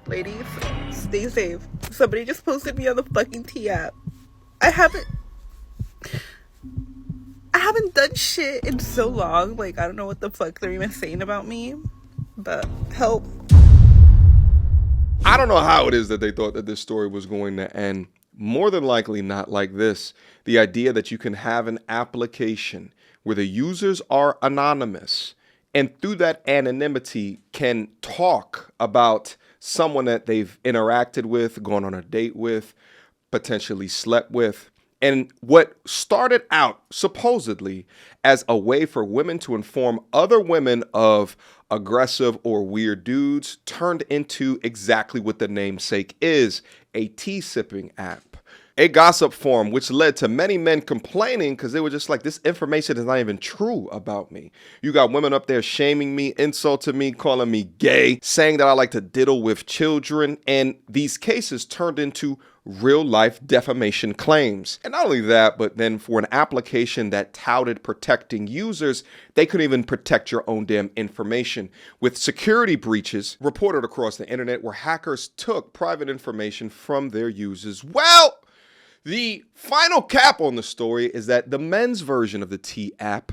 Ladies, stay safe. Somebody just posted me on the fucking T app. I haven't done shit in so long. Like, I don't know what the fuck they're even saying about me. But help. I don't know how it is that they thought that this story was going to end. More than likely not like this. The idea that you can have an application where the users are anonymous and through that anonymity can talk about someone that they've interacted with, gone on a date with, potentially slept with. And what started out supposedly as a way for women to inform other women of aggressive or weird dudes turned into exactly what the namesake is, a tea sipping app. A gossip forum, which led to many men complaining because they were just like, this information is not even true about me. You got women up there shaming me, insulting me, calling me gay, saying that I like to diddle with children. And these cases turned into real life defamation claims. And not only that, but then for an application that touted protecting users, they couldn't even protect your own damn information. With security breaches reported across the internet where hackers took private information from their users. Well, the final cap on the story is that the men's version of the T app,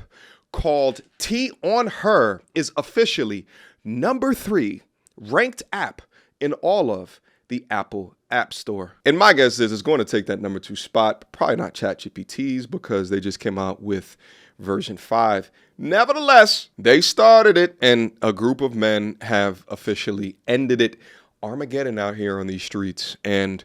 called TeaOnHer, is officially number 3 ranked app in all of the Apple App Store. And my guess is it's going to take that number 2 spot, probably not ChatGPT's because they just came out with version 5. Nevertheless, they started it and a group of men have officially ended it. Armageddon out here on these streets, and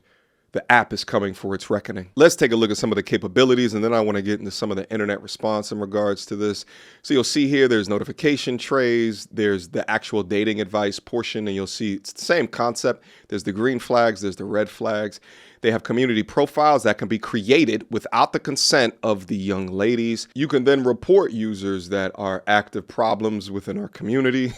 the app is coming for its reckoning. Let's take a look at some of the capabilities, and then I want to get into some of the internet response in regards to this. So you'll see here, there's notification trays, there's the actual dating advice portion, and you'll see it's the same concept. There's the green flags, there's the red flags. They have community profiles that can be created without the consent of the young ladies. You can then report users that are active problems within our community.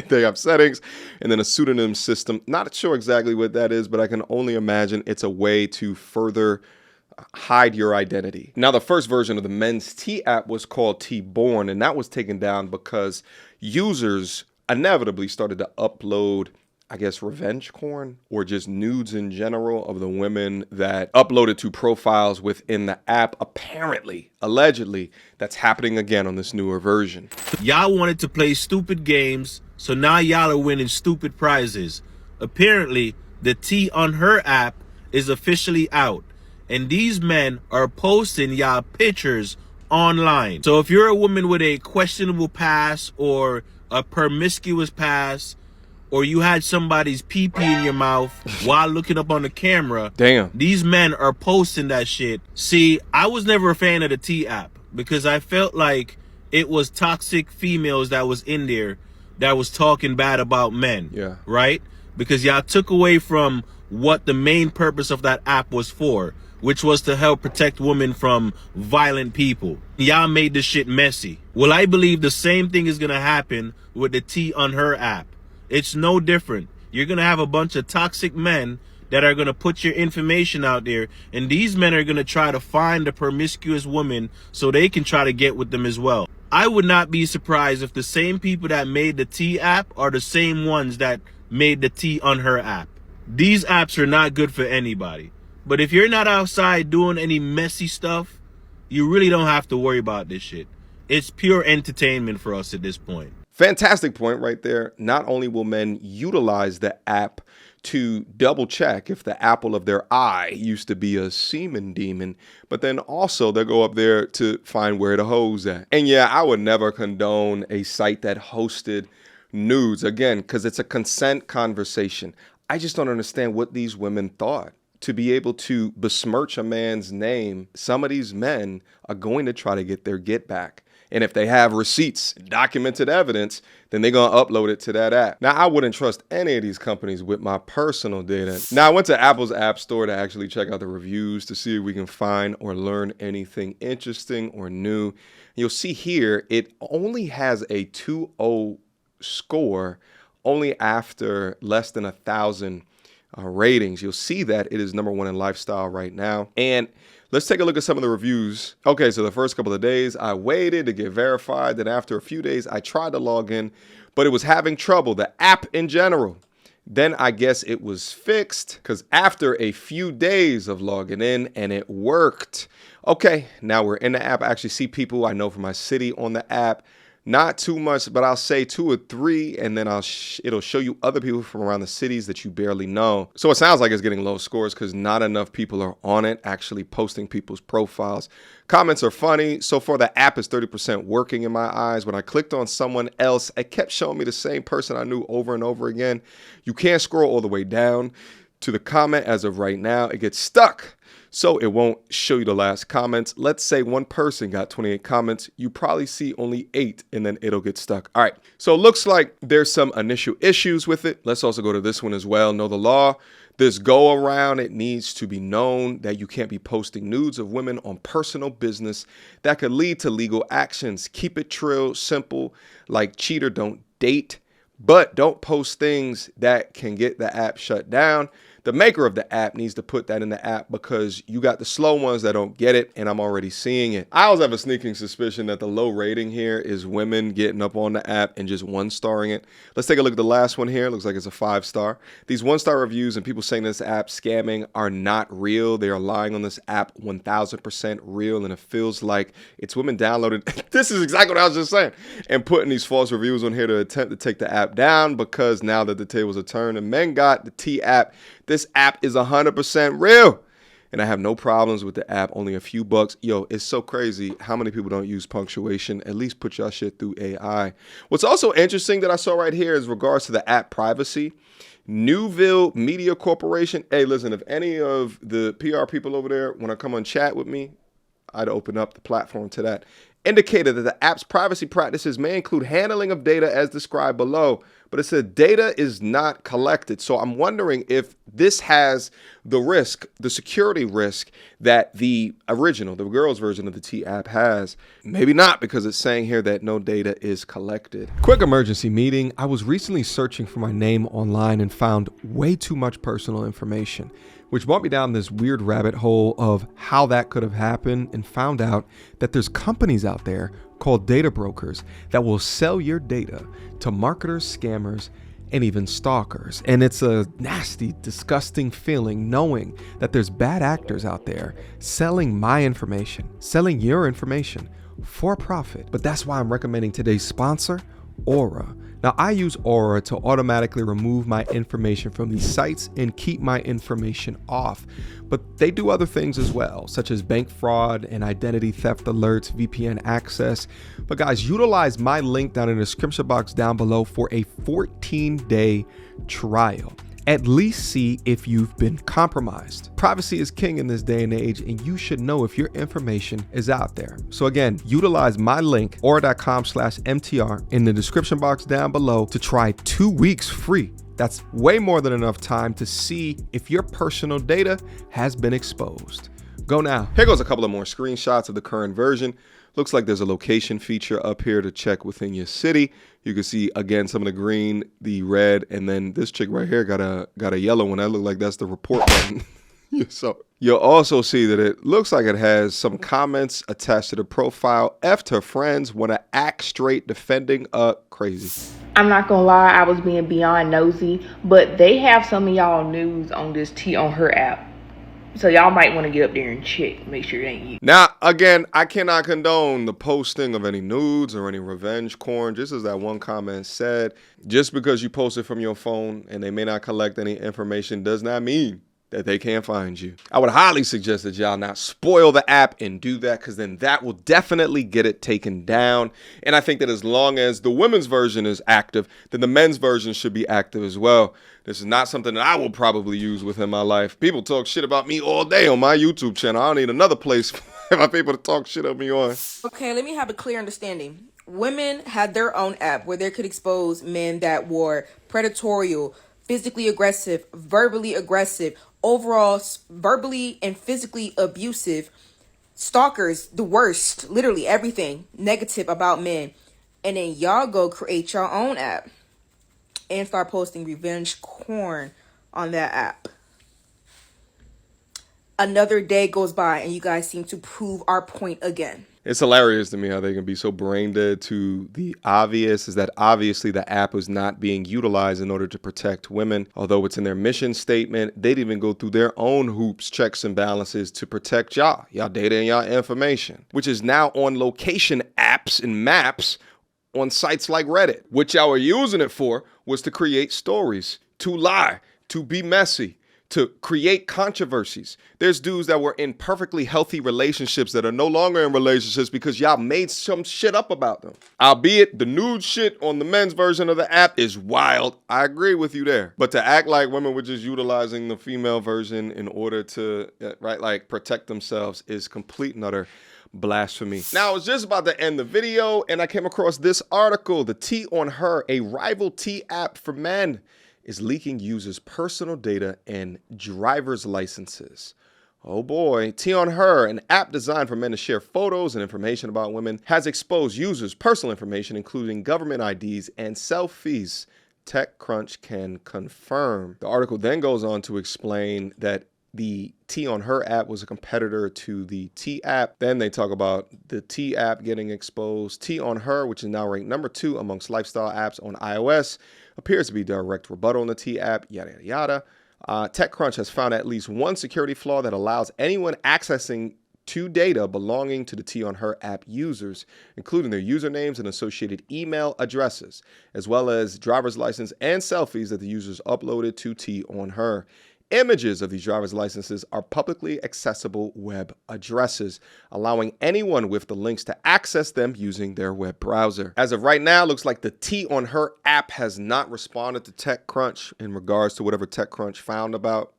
They have settings and then a pseudonym system. Not sure exactly what that is, but I can only imagine it's a way to further hide your identity. Now, the first version of the men's T app was called T-Born, and that was taken down because users inevitably started to upload, I guess, revenge porn or just nudes in general of the women that uploaded to profiles within the app. Apparently, allegedly, that's happening again on this newer version. Y'all wanted to play stupid games, so now y'all are winning stupid prizes. Apparently, the TeaOnHer app is officially out, and these men are posting y'all pictures online. So if you're a woman with a questionable past or a promiscuous past, or you had somebody's pee-pee in your mouth while looking up on the camera, damn, these men are posting that shit. See, I was never a fan of the T app because I felt like it was toxic females that was in there that was talking bad about men. Yeah. Right? Because y'all took away from what the main purpose of that app was for, which was to help protect women from violent people. Y'all made this shit messy. Well, I believe the same thing is gonna happen with the TeaOnHer app. It's no different. You're gonna have a bunch of toxic men that are gonna put your information out there, and these men are gonna try to find a promiscuous woman so they can try to get with them as well. I would not be surprised if the same people that made the T app are the same ones that made the TeaOnHer app. These apps are not good for anybody. But if you're not outside doing any messy stuff, you really don't have to worry about this shit. It's pure entertainment for us at this point. Fantastic point right there. Not only will men utilize the app to double check if the apple of their eye used to be a semen demon, but then also they'll go up there to find where the hoe's at. And yeah, I would never condone a site that hosted nudes, again, because it's a consent conversation. I just don't understand what these women thought. To be able to besmirch a man's name, some of these men are going to try to get their get back. And if they have receipts, documented evidence, then they're going to upload it to that app. Now, I wouldn't trust any of these companies with my personal data. Now, I went to Apple's App Store to actually check out the reviews to see if we can find or learn anything interesting or new. You'll see here, it only has a 2.0 score only after less than 1,000 ratings. You'll see that it is number 1 in lifestyle right now. And let's take a look at some of the reviews. Okay, so the first couple of days, I waited to get verified. Then after a few days, I tried to log in, but it was having trouble. The app in general Then I guess it was fixed because after a few days of logging in and it worked. Okay, now we're in the app. I actually see people I know from my city on the app. Not too much, but I'll say 2 or 3, and then it'll show you other people from around the cities that you barely know. So it sounds like it's getting low scores because not enough people are on it, actually posting people's profiles. Comments are funny. So far, the app is 30% working in my eyes. When I clicked on someone else, it kept showing me the same person I knew over and over again. You can't scroll all the way down to the comment as of right now. It gets stuck. So it won't show you the last comments. Let's say one person got 28 comments. You probably see only 8 and then it'll get stuck. All right. So it looks like there's some initial issues with it. Let's also go to this one as well. Know the law. This go around, it needs to be known that you can't be posting nudes of women on personal business that could lead to legal actions. Keep it trill, simple, like cheat or don't date, but don't post things that can get the app shut down. The maker of the app needs to put that in the app because you got the slow ones that don't get it, and I'm already seeing it. I always have a sneaking suspicion that the low rating here is women getting up on the app and just 1-starring it. Let's take a look at the last one here. It looks like it's a 5-star. These 1-star reviews and people saying this app scamming are not real. They are lying on this app 1000% real, and it feels like it's women downloaded. This is exactly what I was just saying. And putting these false reviews on here to attempt to take the app down because now that the tables are turned and men got the T app, this app is 100% real. And I have no problems with the app, only a few bucks. Yo, it's so crazy how many people don't use punctuation. At least put your shit through AI. What's also interesting that I saw right here is regards to the app privacy. Newville Media Corporation. Hey, listen, if any of the PR people over there want to come on chat with me, I'd open up the platform to that. Indicated that the app's privacy practices may include handling of data as described below, but it said data is not collected. So I'm wondering if this has the risk, the security risk that the original, the girls version of the T app has. Maybe not, because it's saying here that no data is collected. Quick emergency meeting. I was recently searching for my name online and found way too much personal information, which brought me down this weird rabbit hole of how that could have happened, and found out that there's companies out there called data brokers that will sell your data to marketers, scammers, and even stalkers. And it's a nasty, disgusting feeling knowing that there's bad actors out there selling my information, selling your information for profit. But that's why I'm recommending today's sponsor, Aura. Now, I use Aura to automatically remove my information from these sites and keep my information off. But they do other things as well, such as bank fraud and identity theft alerts, VPN access. But guys, utilize my link down in the description box down below for a 14-day trial. At least see if you've been compromised. Privacy is king in this day and age, and you should know if your information is out there. So again, utilize my link, aura.com/MTR, in the description box down below to try 2 weeks free. That's way more than enough time to see if your personal data has been exposed. Go now. Here goes a couple of more screenshots of the current version. Looks like there's a location feature up here to check within your city. You can see, again, some of the green, the red, and then this chick right here got a yellow one. That look like that's the report button. So you'll also see that it looks like it has some comments attached to the profile. F to friends, want to act straight, defending crazy. I'm not gonna lie, I was being beyond nosy, but they have some of y'all news on this TeaOnHer app. So y'all might want to get up there and check, make sure it ain't you. Now, again, I cannot condone the posting of any nudes or any revenge porn. Just as that one comment said, just because you post it from your phone and they may not collect any information does not mean that they can't find you. I would highly suggest that y'all not spoil the app and do that, because then that will definitely get it taken down. And I think that as long as the women's version is active, then the men's version should be active as well. This is not something that I will probably use within my life. People talk shit about me all day on my YouTube channel. I don't need another place for my people to talk shit on me on. Okay, let me have a clear understanding. Women had their own app where they could expose men that were predatory, physically aggressive, verbally aggressive, overall verbally and physically abusive, stalkers, the worst, literally everything negative about men. And then y'all go create your own app and start posting revenge porn on that app. Another day goes by and you guys seem to prove our point again. It's hilarious to me how they can be so brain dead to the obvious, is that obviously the app was not being utilized in order to protect women. Although it's in their mission statement, they'd even go through their own hoops, checks, and balances to protect y'all data and y'all information, which is now on location apps and maps on sites like Reddit. What y'all were using it for was to create stories, to lie, to be messy, to create controversies. There's dudes that were in perfectly healthy relationships that are no longer in relationships because y'all made some shit up about them. Albeit the nude shit on the men's version of the app is wild. I agree with you there. But to act like women were just utilizing the female version in order to, protect themselves is complete and utter blasphemy. Now, I was just about to end the video and I came across this article. The TeaOnHer, a rival tea app for men, is leaking users' personal data and driver's licenses. Oh boy. TeaOnHer, an app designed for men to share photos and information about women, has exposed users' personal information, including government IDs and selfies. TechCrunch can confirm. The article then goes on to explain that the TeaOnHer app was a competitor to the Tea app. Then they talk about the Tea app getting exposed. TeaOnHer, which is now ranked number 2 amongst lifestyle apps on iOS, appears to be direct rebuttal on the Tea app, yada, yada, yada. TechCrunch has found at least one security flaw that allows anyone accessing to data belonging to the TeaOnHer app users, including their usernames and associated email addresses, as well as driver's license and selfies that the users uploaded to TeaOnHer. Images of these driver's licenses are publicly accessible web addresses, allowing anyone with the links to access them using their web browser. As of right now, it looks like the TeaOnHer app has not responded to TechCrunch in regards to whatever TechCrunch found about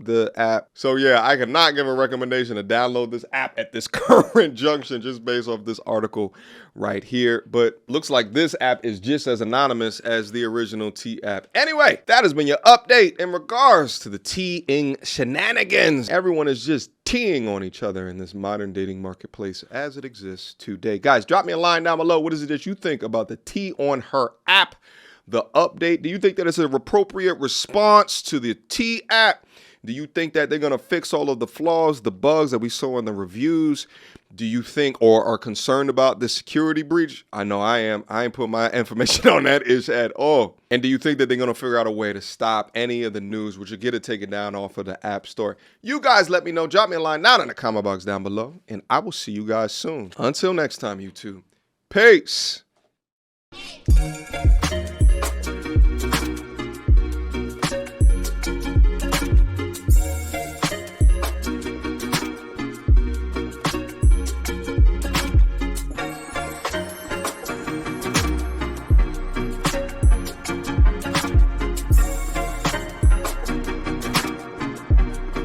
the app. So yeah, I cannot give a recommendation to download this app at this current junction just based off this article right here. But looks like this app is just as anonymous as the original Tea app. Anyway, that has been your update in regards to the teaing shenanigans. Everyone is just teeing on each other in this modern dating marketplace as it exists today. Guys, drop me a line down below. What is it that you think about the TeaOnHer app? The update, do you think that it's an appropriate response to the Tea app? Do you think that they're going to fix all of the flaws, the bugs that we saw in the reviews? Do you think or are concerned about the security breach? I know I am. I ain't put my information on that ish at all. And do you think that they're going to figure out a way to stop any of the news, which will get it taken down off of the App Store? You guys let me know. Drop me a line down in the comment box down below, and I will see you guys soon. Until next time, YouTube. Peace.